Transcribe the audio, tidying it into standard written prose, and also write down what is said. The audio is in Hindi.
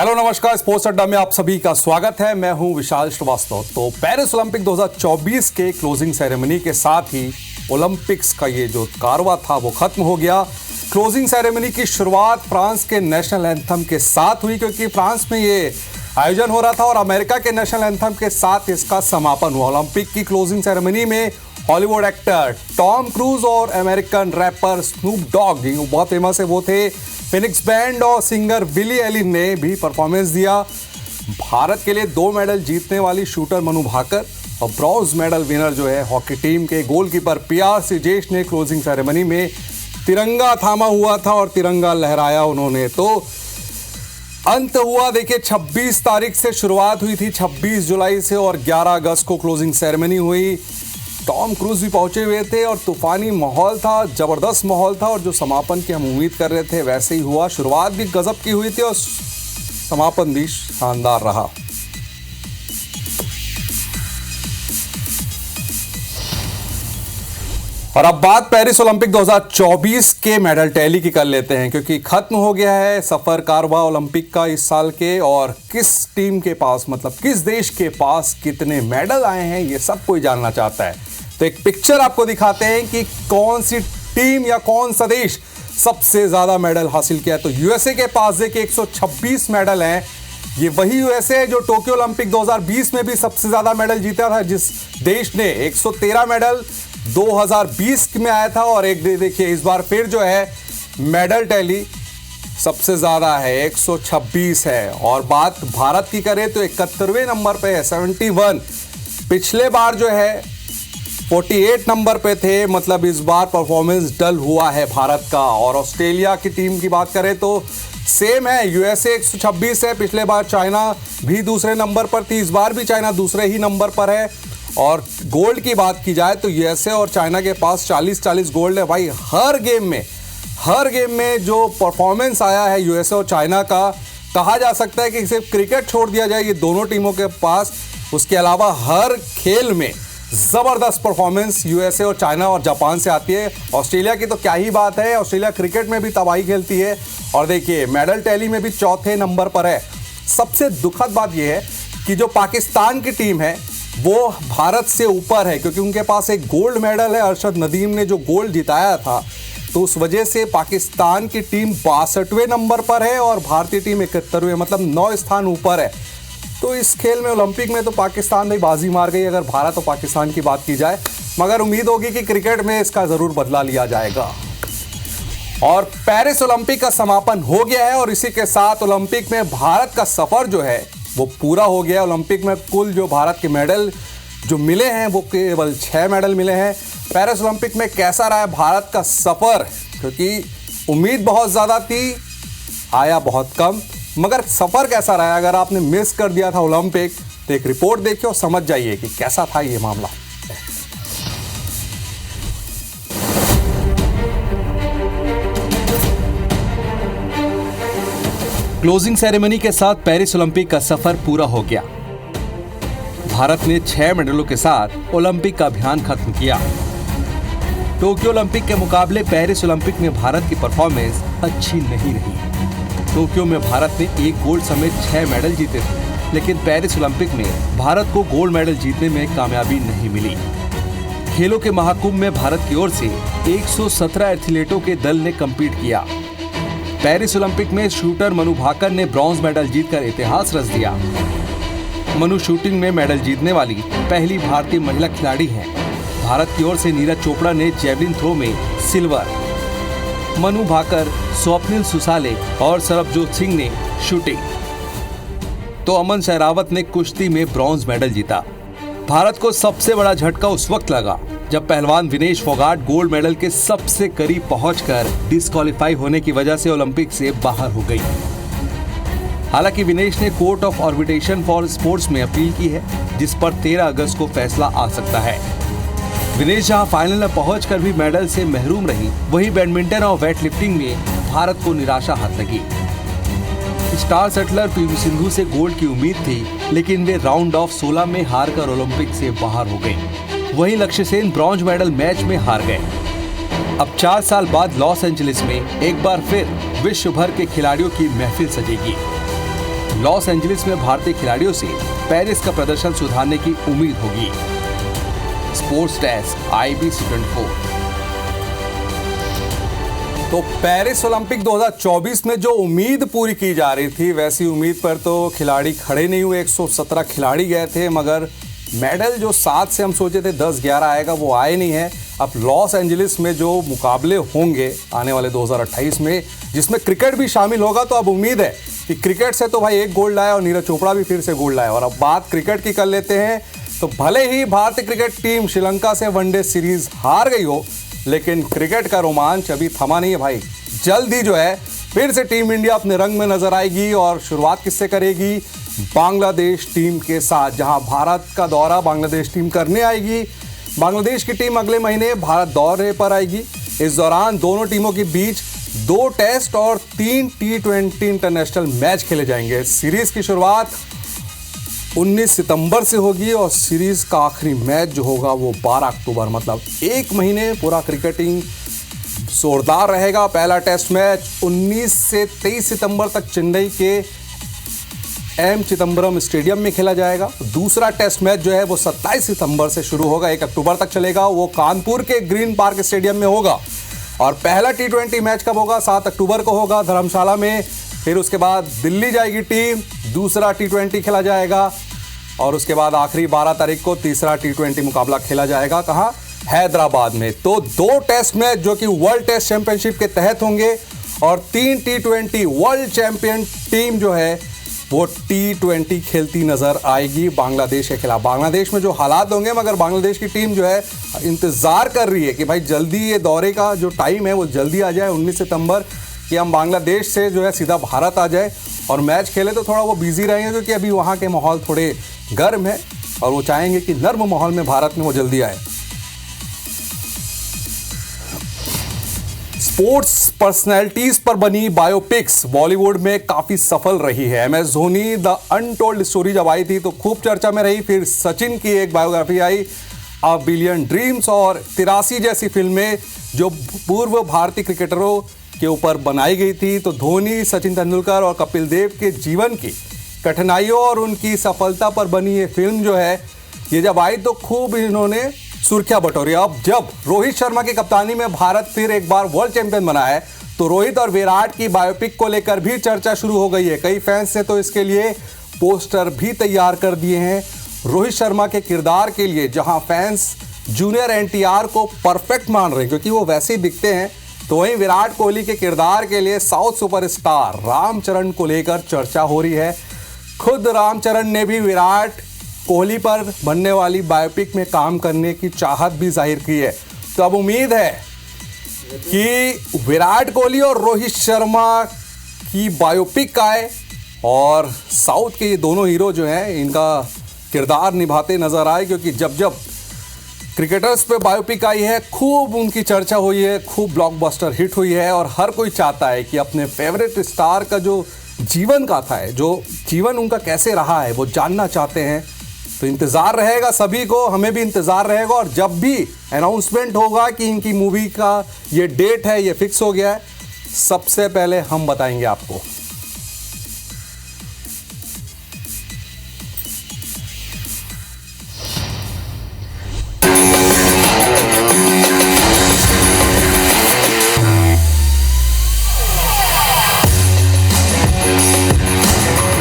हेलो नमस्कार, स्पोर्ट्स अड्डा में आप सभी का स्वागत है। मैं हूं विशाल श्रीवास्तव। तो पेरिस ओलंपिक 2024 के क्लोजिंग सेरेमनी के साथ ही ओलंपिक्स का ये जो कारवां था वो खत्म हो गया। क्लोजिंग सेरेमनी की शुरुआत फ्रांस के नेशनल एंथम के साथ हुई, क्योंकि फ्रांस में ये आयोजन हो रहा था और अमेरिका के नेशनल एंथम के साथ इसका समापन हुआ। ओलंपिक की क्लोजिंग सेरेमनी में हॉलीवुड एक्टर टॉम क्रूज और अमेरिकन रैपर स्नूप डॉग, बहुत फेमस है, वो थे। फिनिक्स बैंड और सिंगर बिली एलिन ने भी परफॉर्मेंस दिया। भारत के लिए 2 मेडल जीतने वाली शूटर मनु भाकर और ब्रॉन्ज मेडल विनर जो है हॉकी टीम के गोलकीपर पीआर सिजेश ने क्लोजिंग सेरेमनी में तिरंगा थामा हुआ था और तिरंगा लहराया उन्होंने। तो अंत हुआ, देखिए 26 तारीख से शुरुआत हुई थी, 26 जुलाई से, और 11 अगस्त को क्लोजिंग सेरेमनी हुई। टॉम क्रूज भी पहुंचे हुए थे और तूफानी माहौल था, जबरदस्त माहौल था, और जो समापन की हम उम्मीद कर रहे थे वैसे ही हुआ। शुरुआत भी गजब की हुई थी और समापन भी शानदार रहा। और अब बात पेरिस ओलंपिक 2024 के मेडल टैली की कर लेते हैं, क्योंकि खत्म हो गया है सफर कारवां ओलंपिक का इस साल के, और किस टीम के पास, मतलब किस देश के पास कितने मेडल आए हैं ये सब कोई जानना चाहता है। तो एक पिक्चर आपको दिखाते हैं कि कौन सी टीम या कौन सा देश सबसे ज्यादा मेडल हासिल किया है। तो यूएसए के पास देखिए 126 मेडल हैं। ये वही यूएसए है जो टोक्यो ओलंपिक 2020 में भी सबसे ज्यादा मेडल जीता था, जिस देश ने 113 मेडल 2020 में आया था। और एक देखिए इस बार फिर जो है मेडल टैली सबसे ज्यादा है, 126 है। और बात भारत की करें तो 71वें नंबर पे है, 71। पिछले बार जो है 48 नंबर पे थे, मतलब इस बार परफॉर्मेंस डल हुआ है भारत का। और ऑस्ट्रेलिया की टीम की बात करें तो सेम है, यूएसए 126 है। पिछले बार चाइना भी दूसरे नंबर पर थी, इस बार भी चाइना दूसरे ही नंबर पर है। और गोल्ड की बात की जाए तो यूएसए और चाइना के पास 40-40 गोल्ड है। भाई हर गेम में जो परफॉर्मेंस आया है यूएसए और चाइना का, कहा जा सकता है कि सिर्फ क्रिकेट छोड़ दिया जाए ये दोनों टीमों के पास, उसके अलावा हर खेल में जबरदस्त परफॉर्मेंस यूएसए और चाइना और जापान से आती है। ऑस्ट्रेलिया की तो क्या ही बात है, ऑस्ट्रेलिया क्रिकेट में भी तबाही खेलती है और देखिए मेडल टैली में भी चौथे नंबर पर है। सबसे दुखद बात यह है कि जो पाकिस्तान की टीम है वो भारत से ऊपर है, क्योंकि उनके पास एक गोल्ड मेडल है। अरशद नदीम ने जो गोल्ड जिताया था, तो उस वजह से पाकिस्तान की टीम 62वें नंबर पर है और भारतीय टीम 71वें, मतलब 9 स्थान ऊपर है। तो इस खेल में ओलंपिक में तो पाकिस्तान भी बाजी मार गई अगर भारत और पाकिस्तान की बात की जाए, मगर उम्मीद होगी कि क्रिकेट में इसका ज़रूर बदला लिया जाएगा। और पेरिस ओलंपिक का समापन हो गया है और इसी के साथ ओलंपिक में भारत का सफ़र जो है वो पूरा हो गया। ओलंपिक में कुल जो भारत के मेडल जो मिले हैं वो केवल 6 मेडल मिले हैं। पेरिस ओलंपिक में कैसा रहा है भारत का सफ़र, क्योंकि उम्मीद बहुत ज़्यादा थी, आया बहुत कम, मगर सफ़र कैसा रहा है? अगर आपने मिस कर दिया था ओलंपिक तो एक रिपोर्ट देखिए और समझ जाइए कि कैसा था ये मामला। क्लोजिंग सेरेमनी के साथ पेरिस ओलंपिक का सफर पूरा हो गया। भारत ने 6 मेडलों के साथ ओलंपिक का अभियान खत्म किया। टोक्यो ओलंपिक के मुकाबले पेरिस ओलंपिक में भारत की परफॉर्मेंस अच्छी नहीं रही। टोक्यो में भारत ने 1 गोल्ड समेत 6 मेडल जीते थे, लेकिन पेरिस ओलंपिक में भारत को गोल्ड मेडल जीतने में कामयाबी नहीं मिली। खेलों के महाकुंभ में भारत की ओर से 117 एथलीटों के दल ने कम्पीट किया। पेरिस ओलंपिक में शूटर मनु भाकर ने ब्रॉन्ज मेडल जीतकर इतिहास रच दिया। मनु शूटिंग में मेडल जीतने वाली पहली भारतीय महिला खिलाड़ी हैं। भारत की ओर से नीरज चोपड़ा ने जेवलिन थ्रो में सिल्वर, मनु भाकर, स्वप्निल सुसाले और सरबजोत सिंह ने शूटिंग, तो अमन सहरावत ने कुश्ती में ब्रॉन्ज मेडल जीता। भारत को सबसे बड़ा झटका उस वक्त लगा जब पहलवान विनेश फोगाट गोल्ड मेडल के सबसे करीब पहुंचकर डिस्क्वालीफाई होने की वजह से ओलंपिक से बाहर हो गई। हालांकि विनेश ने court of arbitration for sports में अपील की है, जिस पर 13 अगस्त को फैसला आ सकता है। विनेश जहां फाइनल में पहुंचकर भी मेडल से महरूम रही, वहीं बैडमिंटन और वेट लिफ्टिंग में भारत को निराशा हाथ लगी। स्टार शटलर पीवी सिंधु से गोल्ड की उम्मीद थी, लेकिन वे राउंड ऑफ 16 में हारकर ओलंपिक से बाहर हो गए। वहीं लक्ष्य सेन ब्रॉन्ज मेडल मैच में हार गए। अब 4 साल बाद लॉस एंजलिस में एक बार फिर विश्व भर के खिलाड़ियों की महफिल सजेगी। लॉस एंजलिस में भारतीय खिलाड़ियों से पेरिस का प्रदर्शन सुधारने की उम्मीद होगी। Sports desk IBC24। तो पेरिस ओलंपिक 2024 में जो उम्मीद पूरी की जा रही थी, वैसी उम्मीद पर तो खिलाड़ी खड़े नहीं हुए। 117 खिलाड़ी गए थे, मगर मेडल जो 7 से हम सोचे थे 10-11 आएगा, वो आए नहीं है। अब लॉस एंजलिस में जो मुकाबले होंगे आने वाले 2028 में, जिसमें क्रिकेट भी शामिल होगा, तो अब उम्मीद है कि क्रिकेट से तो भाई एक गोल्ड लाया और नीरज चोपड़ा भी फिर से गोल्ड लाया। और अब बात क्रिकेट की कर लेते हैं। तो भले ही भारतीय क्रिकेट टीम श्रीलंका से वनडे सीरीज हार गई हो, लेकिन क्रिकेट का रोमांच अभी थमा नहीं है भाई। जल्द ही जो है फिर से टीम इंडिया अपने रंग में नजर आएगी। और शुरुआत किससे करेगी? बांग्लादेश टीम के साथ, जहां भारत का दौरा बांग्लादेश टीम करने आएगी। बांग्लादेश की टीम अगले महीने भारत दौरे पर आएगी। इस दौरान दोनों टीमों के बीच 2 टेस्ट और 3 T20 इंटरनेशनल मैच खेले जाएंगे। सीरीज की शुरुआत 19 सितंबर से होगी और सीरीज का आखिरी मैच जो होगा वो 12 अक्टूबर, मतलब एक महीने पूरा क्रिकेटिंग जोरदार रहेगा। पहला टेस्ट मैच 19 से 23 सितंबर तक चेन्नई के M चिदम्बरम स्टेडियम में खेला जाएगा। दूसरा टेस्ट मैच जो है वो 27 सितंबर से शुरू होगा, 1 अक्टूबर तक चलेगा। वो कानपुर के ग्रीन पार्क स्टेडियम में होगा। और पहला T20 मैच कब होगा? 7 अक्टूबर को होगा धर्मशाला में। फिर उसके बाद दिल्ली जाएगी टीम, दूसरा T20 खेला जाएगा। और उसके बाद आखिरी 12 तारीख को तीसरा T20 मुकाबला खेला जाएगा। कहाँ? हैदराबाद में। तो 2 टेस्ट मैच जो कि वर्ल्ड टेस्ट चैंपियनशिप के तहत होंगे और 3 T20 वर्ल्ड चैंपियन टीम जो है वो T20 खेलती नजर आएगी बांग्लादेश के खिलाफ। बांग्लादेश में जो हालात होंगे, मगर बांग्लादेश की टीम जो है इंतजार कर रही है कि भाई जल्दी ये दौरे का जो टाइम है वो जल्दी आ जाए, 19 सितंबर, कि हम बांग्लादेश से जो है सीधा भारत आ जाए और मैच खेले। तो थोड़ा वो बिजी रहेंगे क्योंकि अभी वहाँ के माहौल थोड़े गर्म है और वो चाहेंगे कि नर्म माहौल में भारत में वो जल्दी आए। स्पोर्ट्स पर्सनैलिटीज पर बनी बायोपिक्स बॉलीवुड में काफी सफल रही है। MS Dhoni the untold story जब आई थी तो खूब चर्चा में रही। फिर सचिन की एक biography I, a billion dreams, और 83 जैसी फिल्में जो पूर्व भारतीय क्रिकेटरों के ऊपर बनाई गई थी। तो धोनी, सचिन तेंदुलकर और कपिल देव के जीवन की कठिनाइयों और उनकी सफलता पर बनी ये फिल्म जो है, ये जब आई तो खूब इन्होंने सुर्खियां बटोरी। अब जब रोहित शर्मा की कप्तानी में भारत फिर एक बार वर्ल्ड चैंपियन बना है, तो रोहित और विराट की बायोपिक को लेकर भी चर्चा शुरू हो गई है। कई फैंस ने तो इसके लिए पोस्टर भी तैयार कर दिए हैं रोहित शर्मा के किरदार के लिए, जहां फैंस जूनियर NTR को परफेक्ट मान रहे हैं क्योंकि वो वैसे ही दिखते हैं। तो वहीं विराट कोहली के किरदार के लिए साउथ सुपरस्टार रामचरण को लेकर चर्चा हो रही है। खुद रामचरण ने भी विराट कोहली पर बनने वाली बायोपिक में काम करने की चाहत भी जाहिर की है। तो अब उम्मीद है कि विराट कोहली और रोहित शर्मा की बायोपिक आए और साउथ के ये दोनों हीरो जो हैं इनका किरदार निभाते नजर आए, क्योंकि जब जब क्रिकेटर्स पे बायोपिक आई है खूब उनकी चर्चा हुई है, खूब ब्लॉकबस्टर हिट हुई है और हर कोई चाहता है कि अपने फेवरेट स्टार का जो जीवन गाथा है, जो जीवन उनका कैसे रहा है, वो जानना चाहते हैं। तो इंतज़ार रहेगा सभी को, हमें भी इंतज़ार रहेगा। और जब भी अनाउंसमेंट होगा कि इनकी मूवी का ये डेट है, ये फिक्स हो गया है, सबसे पहले हम बताएंगे आपको।